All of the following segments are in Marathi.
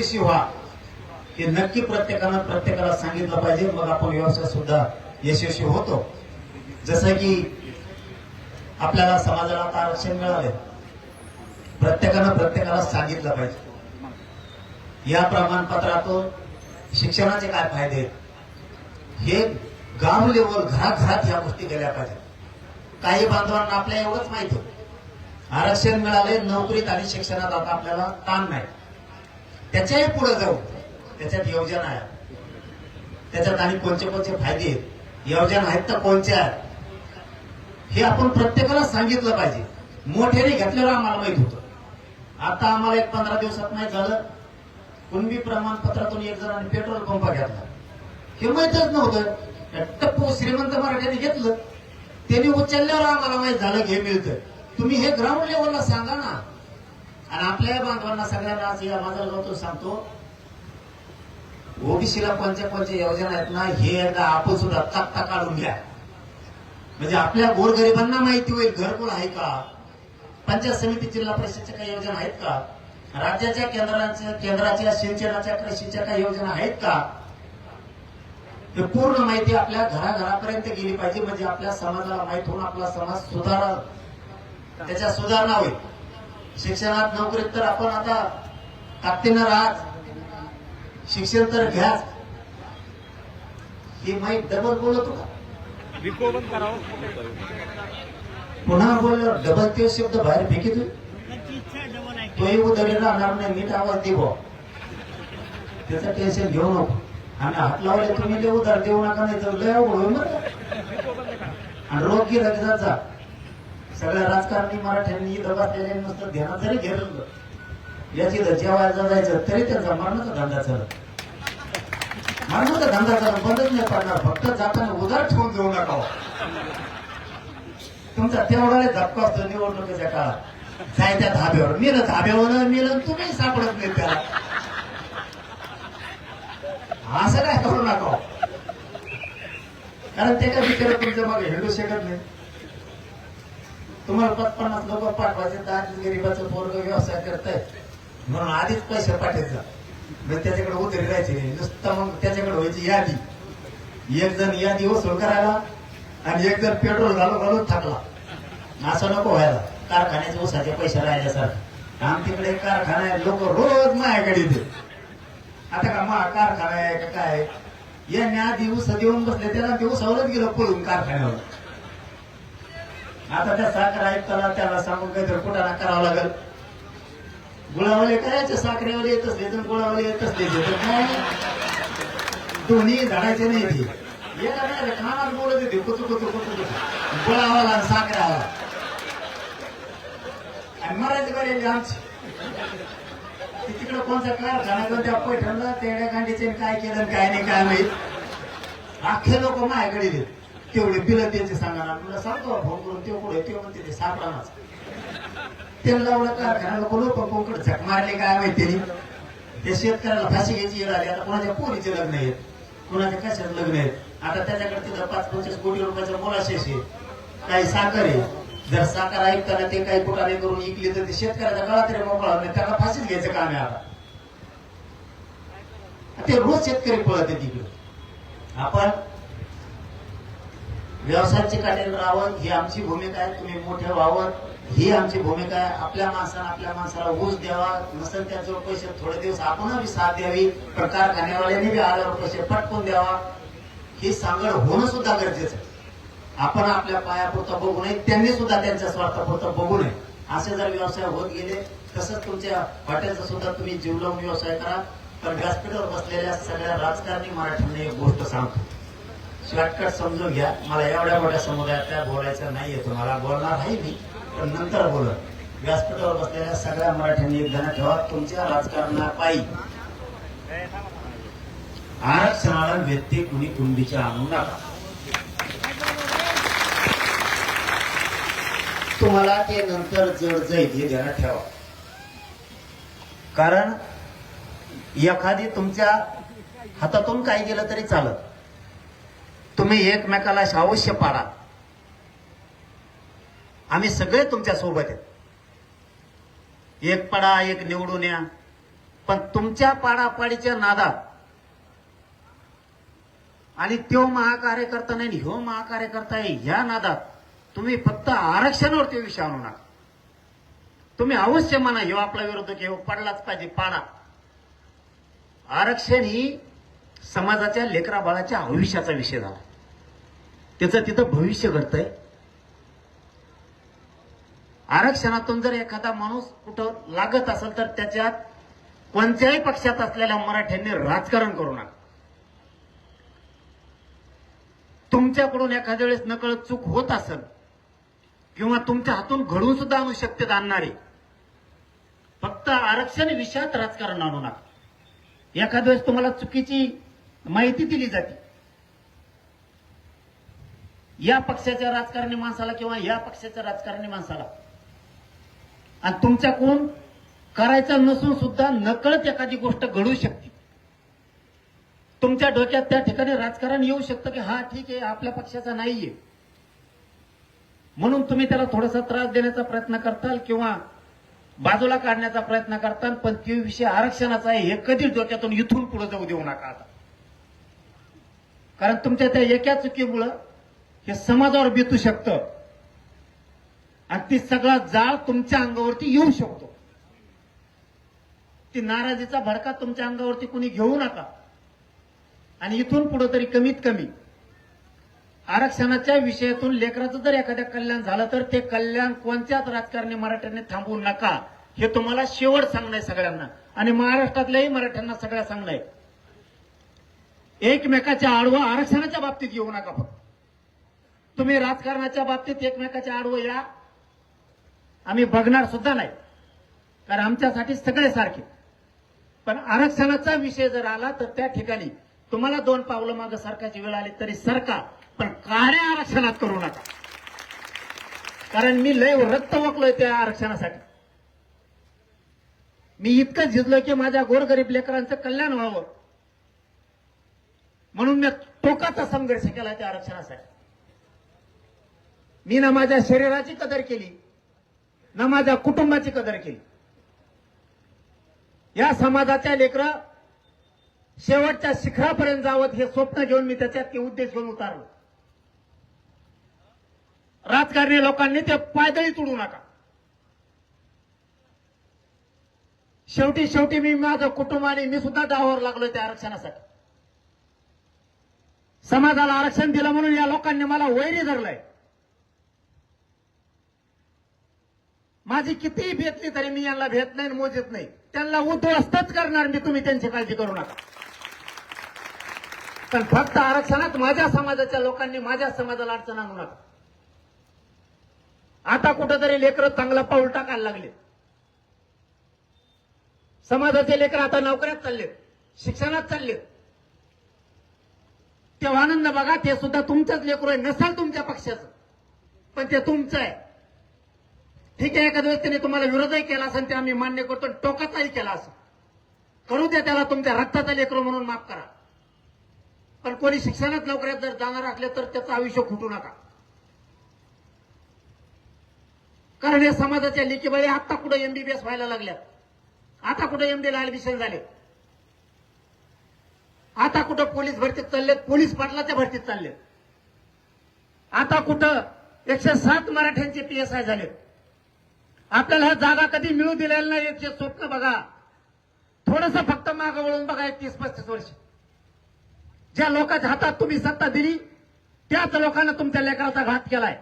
यशस्वी व्हा हे नक्की प्रत्येकाला सांगितलं पाहिजे, मग आपण व्यवसाय सुद्धा यशस्वी होतो. जसं की आपल्याला समाजाला आता आरक्षण मिळाले, प्रत्येकाला सांगितलं पाहिजे. या प्रमाणपत्रातून शिक्षणाचे काय फायदे आहेत हे गाव लेवल घराघरात या गोष्टी गेल्या पाहिजे. काही बांधवांना आपल्या एवढंच माहित होतं, आरक्षण मिळाले, नोकरीत आणि शिक्षणात आता आपल्याला ताण नाही. त्याच्याही पुढे जाऊ, त्याच्यात योजना आहे, त्याच्यात आणि कोणते फायदे आहेत, योजना आहेत तर कोणत्या आहेत हे आपण प्रत्येकाला सांगितलं पाहिजे. मोठ्याने घेतल्यावर आम्हाला माहित होतं. आता आम्हाला एक 15 दिवसात माहित झालं, कुणबी प्रमाणपत्रातून एक जणांनी पेट्रोल पंप घेतला, हे माहितच नव्हतं. टप्पू श्रीमंत मराठ्याने घेतलं, त्यांनी उचलल्यावर आम्हाला माहित झालं हे मिळतं. तुम्ही हे ग्राउंड लेवलला सांगा ना. आणि आपल्या बांधवांना सगळ्यांना आज या माझा गावातून सांगतो, ओबीसीला कोणत्या योजना आहेत ना, हे एकदा आपण सुद्धा तक्ता काढून घ्या, म्हणजे आपल्या गोरगरिबांना माहिती होईल. घरकुल आहे का, पंचायत समिती जिल्हा परिषदच्या काही योजना आहेत का, राज्याच्या केंद्राच्या सिंचनाच्या कृषीच्या काही योजना आहेत का, हे पूर्ण माहिती आपल्या घराघरापर्यंत गेली पाहिजे. म्हणजे आपल्या समाजाला माहित होऊन आपला समाज त्याच्या सुधारणा होईल. शिक्षणात नोकरीत तर आपण आता ताकदीनं राहत, शिक्षण तर घ्याच, ही माहिती डबल बोलत होता. पुन्हा बोललो डबल ते शब्द बाहेर फेकीत तोही उदरी राहणार नाही. नीट आवाज देव, त्याचं टेन्शन घेऊ नको. आणि हात लावले तुम्ही लय उधार देऊ नका, नाही तर लय अवघड होईल. आणि रोग गेला की जा. सगळ्या राजकारणी मराठ्यांनी दबासलेले नुसतं ध्यानात जरी घेरलं, याची जेवायला जायचं तरी त्यांचा मरणाचा धंदा चालत. मरणाचा धंदा चालत बंदच नाही पडणार. फक्त जाताना उधार ठेवून देऊ नका. तुमचा तेवढा धक्का असतो निवडणुकीच्या काळात. जायच्या धाब्यावर मेलं, धाब्यावर मेलं, तुम्ही सापडत नाही त्याला. असं काय करू नका, कारण त्याच्या विचार तुमच्या मागे हिंडू शकत नाही. तुम्हाला 50 लोक पाठवायचे, 10 गरीबाचं पोरग व्यवसाय करताय म्हणून आधीच पैसे पाठवायचा, म्हणजे त्याच्याकडे उतरी राहायची नाही. नुसतं मग त्याच्याकडे व्हायची यादी. एक जण यादी वसूल करायला आणि एक जण पेट्रोल घालून थकला. असं नको व्हायला. कारखान्याचे उसाचे पैसे राहिल्यासारखं आमच्याकडे कारखाना आहे, लोक रोज माझ्याकडे येते. आता का कारखाना आहे का काय, यांनी आधी ऊस देऊन बसले, त्याला ते उसावरच गेलं पळून कारखान्यावर. आता त्या साखर आयुक्ताला त्याला सांगून काहीतरी कुठाना करावं लागेल. गुळावाले करायचे, साखरेवाले येत असले तर गुळावाले येत असले काय दोन्ही झाडायचे नाही. ते खाणार बोलत येते कुतू गुळावाला आणि साखरेवाला. आणि मराठी बरेली आमची तिकडे कोणता कारखाना करून त्या पैठणला तेड्या गांडीचे काय केलं काय नाही काय माहित. अख्खे लोक माझ्याकडे देत तेवढे बिल त्याचे सांगा. तुला सांगतो फोन करून ते कुठे ते म्हणते ते सापडानाच. त्यांना एवढं कारखाना लोक लोक झक मारले काय माहिती. ते शेतकऱ्याला फाशी घ्यायची येणार. आता कोणाच्या पोरीचे लग्न आहेत, कोणाच्या कशात लग्न आहेत. आता त्याच्याकडे तिथं 5-25 कोटी रुपयाचा मोलाशेष आहे, काही साखर आहे. जर साखर ऐकताना ते काही कुठाने करून इकली तर ते शेतकऱ्याचा गळा तरी मोकळा नाही, त्याला फाशीच घ्यायचं काम आहे. आता ते रोज शेतकरी पळत आहे तिकडे. आपण व्यवसायाची काटेल राहावं ही आमची भूमिका आहे. तुम्ही मोठे व्हावं ही आमची भूमिका आहे. आपल्या माणसाला ऊस द्यावा, नसेल त्याजवळ पैसे थोडे दिवस आपण बी साथ द्यावी, पण कारखान्यावाल्यांनी बी आल्यावर पैसे पटकून द्यावा. ही सांगड होणं सुद्धा गरजेचं आहे. आपण आपल्या पायापुरतं बघू नये, त्यांनी सुद्धा त्यांच्या स्वार्थापुरतं बघू नये. असे जर व्यवसाय होत गेले, तसंच तुमच्या हॉटेलचा सुद्धा तुम्ही जीव लावून व्यवसाय करा. पण व्यासपीठावर बसलेल्या सगळ्या राजकारणी मराठ्यांना एक गोष्ट सांगतो, शॉर्टकट समजून घ्या. मला एवढ्या मोठ्या समुदायात काय बोलायचं नाहीये. तुम्हाला बोलणार आहे मी, पण नंतर बोलत. व्यासपीठावर बसलेल्या सगळ्या मराठ्यांनी एक ध्यानात ठेवा, तुमच्या राजकारणापायी आरक्षणाला व्यक्ती कुणी कुंडीच्या आणू नका. तुम्हाला ते नंतर जड जाईल हे ध्यानात ठेवा. कारण एखादी तुमच्या हातातून काही गेलं तरी चालत, तुम्ही एकमेकाला अवश्य पाडा. आम्ही सगळे तुमच्या सोबत आहेत. एक पडा, एक निवडून या. पण तुमच्या पाडापाडीच्या नादात आणि तो महाकार्यकर्ता नाही ह्यो महाकार्यकर्ता आहे ह्या नादात तुम्ही फक्त आरक्षणावरती विषय आणू नका. तुम्ही अवश्य म्हणा ह्यो आपला विरोधक ह्यो पडलाच पाहिजे पाडा. आरक्षण ही समाजाच्या लेकरा बाळाच्या भविष्याचा विषय झाला. त्याचं तिथं भविष्य घडतंय. आरक्षणातून जर एखादा माणूस कुठं लागत असेल तर त्याच्यात कोणत्याही पक्षात असलेल्या मराठ्यांनी राजकारण करू नका. तुमच्याकडून एखाद्या वेळेस नकळत चूक होत असेल किंवा तुमच्या हातून घडून सुद्धा आणू शकते आणणारे, फक्त आरक्षण विषयात राजकारण आणू नका. एखाद्या वेळेस तुम्हाला चुकीची माहिती दिली जाते या पक्षाच्या राजकारणी माणसाला किंवा या पक्षाच्या राजकारणी माणसाला, आणि तुमच्याकडून करायचं नसून सुद्धा नकळत एखादी गोष्ट घडू शकते. तुमच्या डोक्यात त्या ठिकाणी राजकारण येऊ शकतं की हा ठीक आहे आपल्या पक्षाचा नाहीये म्हणून तुम्ही त्याला थोडासा त्रास देण्याचा प्रयत्न करताल किंवा बाजूला काढण्याचा प्रयत्न करताल. पण तो विषय आरक्षणाचा आहे हे कधीच डोक्यातून इथून पुढे जाऊ देऊ नका आता. कारण तुमच्या त्या एका चुकीमुळं हे समाजावर बेतू शकतं आणि ती सगळा जाळ तुमच्या अंगावरती येऊ शकतो. ती नाराजीचा भडका तुमच्या अंगावरती कुणी घेऊ नका. आणि इथून पुढे तरी कमीत कमी आरक्षणाच्या विषयातून लेकराचं जर एखाद्या कल्याण झालं तर ते कल्याण कोणत्याच राजकारणी मराठ्यांनी थांबवू नका. हे तुम्हाला शेवट सांगणं आहे सगळ्यांना आणि महाराष्ट्रातल्याही मराठ्यांना सगळ्या सांगणं आहे. एकमेकाच्या आडवं आरक्षणाच्या बाबतीत येऊ नका. फक्त तुम्ही राजकारणाच्या बाबतीत एकमेकाच्या आडवं या आम्ही बघणार सुद्धा नाही, कारण आमच्यासाठी सगळे सारखे. पण आरक्षणाचा विषय जर आला तर त्या ठिकाणी तुम्हाला 2 पावलं मागे सरकारची वेळ आली तरी सरका, पण काळ्या आरक्षणात करू नका. कारण मी लय रक्त वकलोय त्या आरक्षणासाठी. मी इतकं झिजलोय की माझ्या गोरगरीब लेकरांचं कल्याण व्हावं म्हणून मी टोकाचा संघर्ष केला त्या आरक्षणासाठी. मी ना माझ्या शरीराची कदर केली ना माझ्या कुटुंबाची कदर केली. या समाजाच्या लेकरं शेवटच्या शिखरापर्यंत जावं हे स्वप्न घेऊन मी त्याच्यात ते उद्देश घेऊन उतारलो. राजकारणी लोकांनी ते पायदळी तुडू नका. शेवटी मी माझं कुटुंब आणि मी सुद्धा दावावर लागलोय त्या आरक्षणासाठी. समाजाला आरक्षण दिलं म्हणून या लोकांनी मला वैरी धरलंय. माझी कितीही भेटली तरी मी यांना भेट नाही मोजत नाही. त्यांना उद्ध्वस्तच करणार मी. तुम्ही त्यांची काळजी करू नका. पण फक्त आरक्षणात माझ्या समाजाच्या लोकांनी माझ्या समाजाला अडचण आणू नका. आता कुठंतरी लेकरं चांगला पाऊल टाकायला लागले. समाजाचे लेकर आता नोकऱ्यात चाललेत, शिक्षणात चाललेत. तेव्हा आनंद बघा, ते सुद्धा तुमचंच लेकरू आहे. नसाल तुमच्या पक्षाचं पण ते तुमचं आहे. ठीक आहे, एखाद्या वेळेस त्याने तुम्हाला विरोधही केला असेल ते आम्ही मान्य करतो. टोकाचाही केला असं करू द्या त्याला. तुमच्या रक्ताचा लेकरू म्हणून माफ करा. पण कोणी शिक्षणात नोकऱ्यात जर जाणार असले तर त्याचं आयुष्य खुटू नका. कारण या समाजाच्या लेकीबाळी आता कुठं एमबीबीएस व्हायला लागल्यात, आता कुठं एमडीला ऍडमिशन झाले, आता कुठं पोलीस भरतीत चाललेत, पोलीस पाटलाच्या भरतीत चाललेत, आता कुठं 107 मराठ्यांचे PSI झाले. आपल्याला जागा कधी मिळू दिलेल्या नाही याचे स्वप्न बघा. थोडंसं फक्त मागं वळून बघा. 30-35 वर्ष ज्या लोकांच्या हातात तुम्ही सत्ता दिली त्याच लोकांना तुमच्या लेकराचा घात केलाय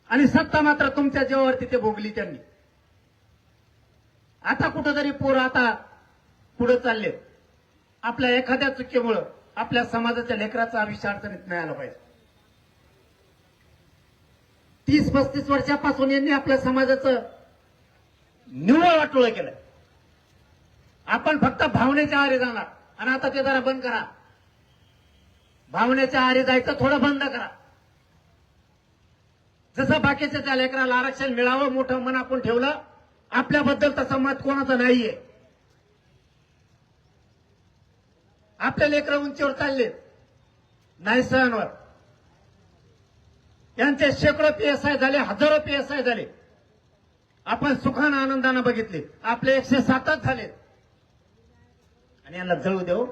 आणि सत्ता मात्र तुमच्या जीवावरती ते भोगली त्यांनी. आता कुठंतरी पोरं आता पुढे चालले. आपल्या एखाद्या चुकीमुळं आपल्या समाजाच्या लेकराचा आयुष्य अडचणीत नाही आला पाहिजे. 30-35 वर्षापासून यांनी आपल्या समाजाचं निव्वळ वाटोळं केलं. आपण फक्त भावनेच्या आहारी जाणार आणि आता ते जरा बंद करा. भावनेच्या आहारी जायचं थोडं बंद करा. जसं बाकीच्या त्या लेकराला आरक्षण मिळावं मोठं मन आपण ठेवलं, आपल्याबद्दल तसं मत कोणाचं नाहीये. आपल्या लेकरं उंचीवर चालले नाही सहनवर. यांचे शेकडो PSI झाले, हजारो PSI झाले. आपण सुखानं आनंदानं बघितले. आपले 107च झाले. आणि यांना जळू देऊ.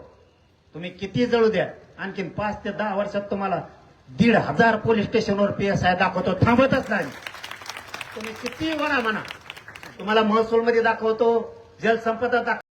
तुम्ही किती जळू द्या, आणखीन 5 ते 10 वर्षात तुम्हाला 1,500 पोलीस स्टेशनवर PSI दाखवतो, थांबतच नाही. तुम्ही किती म्हणा, तुम्हाला महसूलमध्ये दाखवतो, जलसंपदा दाखवतो.